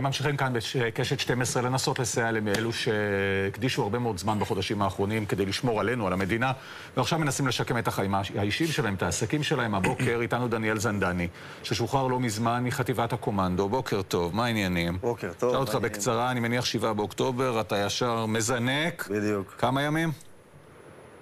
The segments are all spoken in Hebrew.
ממשיכים כאן בקשת 12 לנסות לסייע לאלו שהקדישו הרבה מאוד זמן בחודשים האחרונים כדי לשמור עלינו, על המדינה, ועכשיו מנסים לשקם את החיים האישיים שלהם, את העסקים שלהם. הבוקר איתנו דניאל זנדני, ששוחרר לא מזמן מחטיבת הקומנדו. בוקר טוב, מה העניינים? בוקר טוב. שאל אותך בקצרה, אני מניח 7 באוקטובר, אתה ישר מזנק. בדיוק. כמה ימים?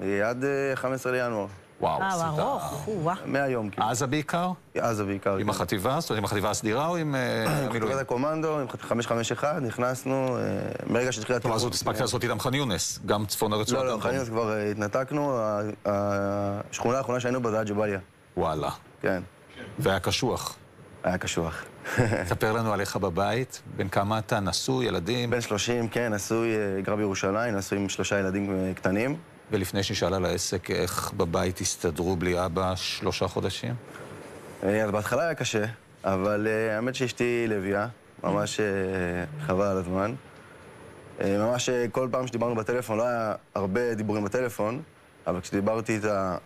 עד 15 לינואר. וואו, ארוך, 100 יום. עזה בעיקר? עזה בעיקר. עם החטיבה? זאת אומרת, עם החטיבה הסדירה או עם המילואים? חטיבת הקומנדו, עם 551, נכנסנו, מרגע שהתחילה... טוב, אז הספקת לעשות איתם ח'אן יונס, גם צפון הרצועת. לא, ח'אן יונס כבר התנתקנו, השכונה האחרונה שהיינו בה זה היה ג'באליה. וואלה. כן. והיה קשוח. היה קשוח. ספר לנו עליך בבית, בין כמה אתה נשוי, ילדים? בן 30, כן, נשוי, גר בירושלים, נשוי עם 3 ילדים קטנים. ולפני שנשאל על העסק, איך בבית הסתדרו בלי אבא 3 חודשים? אז בהתחלה היה קשה, אבל האמת שאשתי לביאה, ממש חבל על הזמן. ממש כל פעם שדיברנו בטלפון, לא היה הרבה דיבורים בטלפון, אבל כשדיברתי איתה,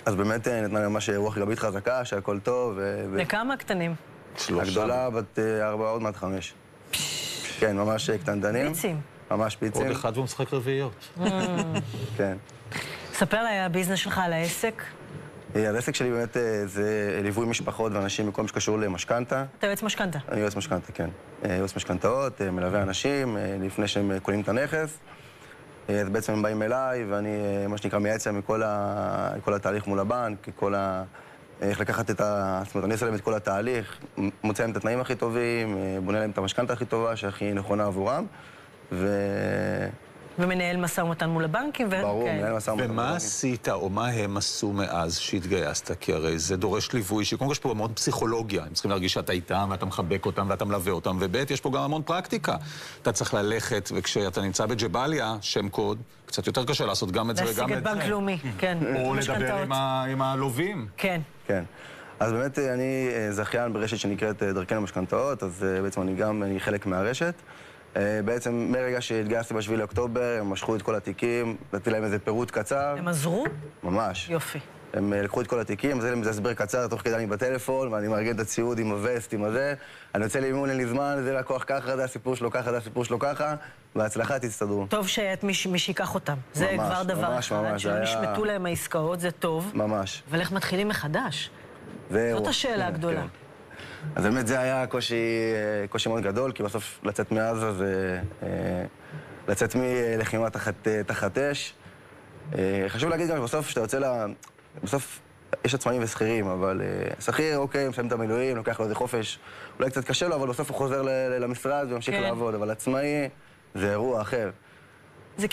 אז באמת נתנה לי ממש רוח גבית חזקה, שהכל טוב. לכמה קטנים? 3. הגדולה בת 4, עוד מעט 5. כן, ממש קטנטנים. פיצים. ממש פיצים. עוד אחד והוא משחק רביעיות. כן. ספר לי הביזנס שלך על העסק. העסק שלי באמת זה ליווי משפחות ואנשים בכל מה שקשור למשכנתה. אתה יועץ משכנתה? אני יועץ משכנתה, כן. יועץ משכנתאות, מלווה אנשים לפני שהם קונים את הנכס. אז בעצם הם באים אליי, ואני, מה שנקרא, מייעץ להם כל התהליך מול הבנק, איך לקחת את זאת אומרת, אני עושה להם את כל התהליך, מוצא להם את התנאים הכי טובים, בונה להם את המשכנתה הכי טובה, שהכי נכונה עבורם, ומנהל משא ומתן מול הבנקים, ברור, מנהל משא ומתן. ומה עשית, או מה הם עשו מאז שהתגייסת? כי הרי זה דורש ליווי, שקודם כל יש פה המון פסיכולוגיה. הם צריכים להרגיש שאתה איתם, ואתה מחבק אותם, ואתה מלווה אותם, וב' יש פה גם המון פרקטיקה. אתה צריך ללכת, וכשאתה נמצא בג'באליה, שם קוד, קצת יותר קשה לעשות גם את זה וגם את זה. להשיג את בנק לאומי, כן. או לדבר עם הלווים. כן. כן. אז באמת אני זכיין ברשת שנקראת דרכנו משכנתאות, אז בעצם אני חלק מהרשת. בעצם מרגע שהתגייסתי ב7 לאוקטובר, הם משכו את כל התיקים, נתתי להם איזה פירוט קצר. הם עזרו? ממש. יופי. הם לקחו את כל התיקים, אז להם איזה הסבר קצר, תוך כדי אני בטלפון, ואני מארגן את הציוד עם הווסט, עם הזה. אני יוצא לאימון, אין לי זמן, זה לקוח ככה, זה הסיפור שלו ככה, זה הסיפור שלו ככה, וההצלחה תסתדרו. טוב שאת מי שיקח אותם. זה כבר דבר אחד, שנשמטו להם העסקאות, זה טוב. ממש. אבל איך מתחילים מחדש? זאת השאלה הגדולה. אז באמת זה היה קושי מאוד גדול, כי בסוף לצאת מעזה זה לצאת מלחימה תחת אש. חשוב להגיד גם שבסוף שאתה יוצא בסוף יש עצמאים ושכירים, אבל שכיר, אוקיי, מסיים את המילואים, לוקח לו איזה חופש, אולי קצת קשה לו, אבל בסוף הוא חוזר למשרד וממשיך לעבוד, אבל עצמאי זה אירוע אחר. זה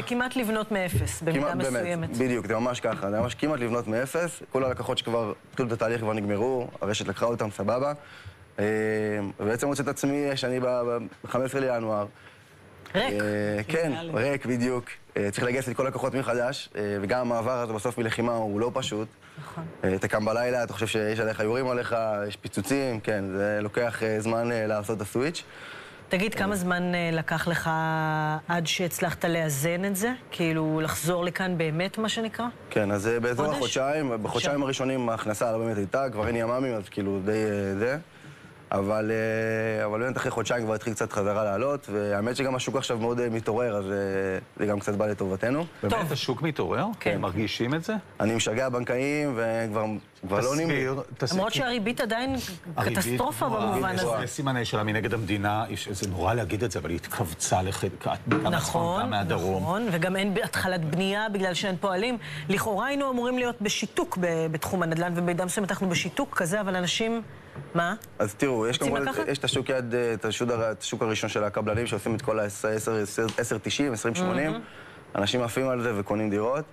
כמעט לבנות מאפס, במידה מסוימת. בדיוק, זה ממש ככה, זה ממש כמעט לבנות מאפס. כל הלקוחות שכבר התחילו את התהליך כבר נגמרו, הרשת לקחה אותם, סבבה. ובעצם מוצא את עצמי שאני ב-15 לינואר. ריק. כן, ריק, בדיוק. צריך לגייס את כל הלקוחות מחדש, וגם המעבר הזה בסוף מלחימה הוא לא פשוט. נכון. אתה קם בלילה, אתה חושב שיש עליך, יורים עליך, יש פיצוצים, כן, זה לוקח זמן לעשות את הסוויץ'. תגיד, כמה זמן לקח לך עד שהצלחת לאזן את זה? כאילו, לחזור לכאן באמת, מה שנקרא? כן, אז באזור החודשיים, בחודשיים הראשונים ההכנסה לא באמת הייתה, כבר אין ימ"מים, אז כאילו די זה. אבל באמת אחרי חודשיים כבר התחיל קצת חזרה לעלות, והאמת שגם השוק עכשיו מאוד מתעורר, אז זה גם קצת בא לטובתנו. באמת השוק מתעורר? כן. הם מרגישים את זה? אני משגע בנקאים, וכבר לא נמי. למרות שהריבית עדיין קטסטרופה במובן הזה. יש סימני שלה מנגד המדינה, זה נורא להגיד את זה, אבל היא התכווצה לחלקת, נכון, נכון, וגם אין התחלת בנייה בגלל שאין פועלים. לכאורה היינו אמורים להיות בשיתוק בתחום הנדל"ן, ובמידה מסוימת אנחנו בשיתוק כזה, אבל אנשים... מה? אז תראו, יש את השוק יד, את השוק הראשון של הקבלנים שעושים את כל ה-10.90, 20.80. אנשים עפים על זה וקונים דירות.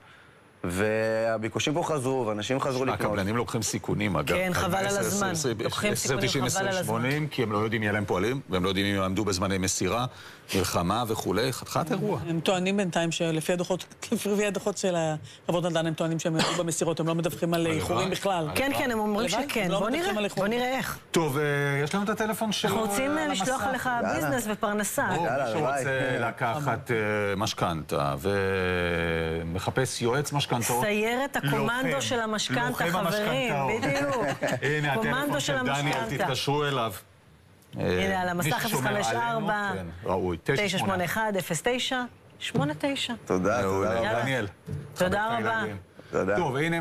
והביקושים פה חזרו, ואנשים חזרו לקנות. הקבלנים לוקחים סיכונים, אגב. כן, חבל על הזמן. לוקחים סיכונים, חבל על הזמן. 10.90, כי הם לא יודעים מי עליהם פועלים, והם לא יודעים אם הם עמדו בזמני מסירה, מלחמה וכולי, חתיכת אירוע. הם טוענים בינתיים שלפי הדוחות של חברות נדל"ן, הם טוענים שהם יעמדו במסירות, הם לא מדווחים על איחורים בכלל. כן, כן, הם אומרים שכן. בוא נראה איך. טוב, יש לנו את הטלפון שלו. אנחנו רוצים לשלוח עליך ביזנס ופרנסה. מי שרוצה לקחת משכנתה ומחפש יועץ משכנתאות. סיירת הקומנדו של המשכנתה, חברים, בדיוק. הנה, הטלפון של דניאל, תתקשרו אליו. הנה על המסך 054, ראוי, 981-09-89. תודה, תודה רבה. דניאל. תודה רבה. תודה. טוב, הנה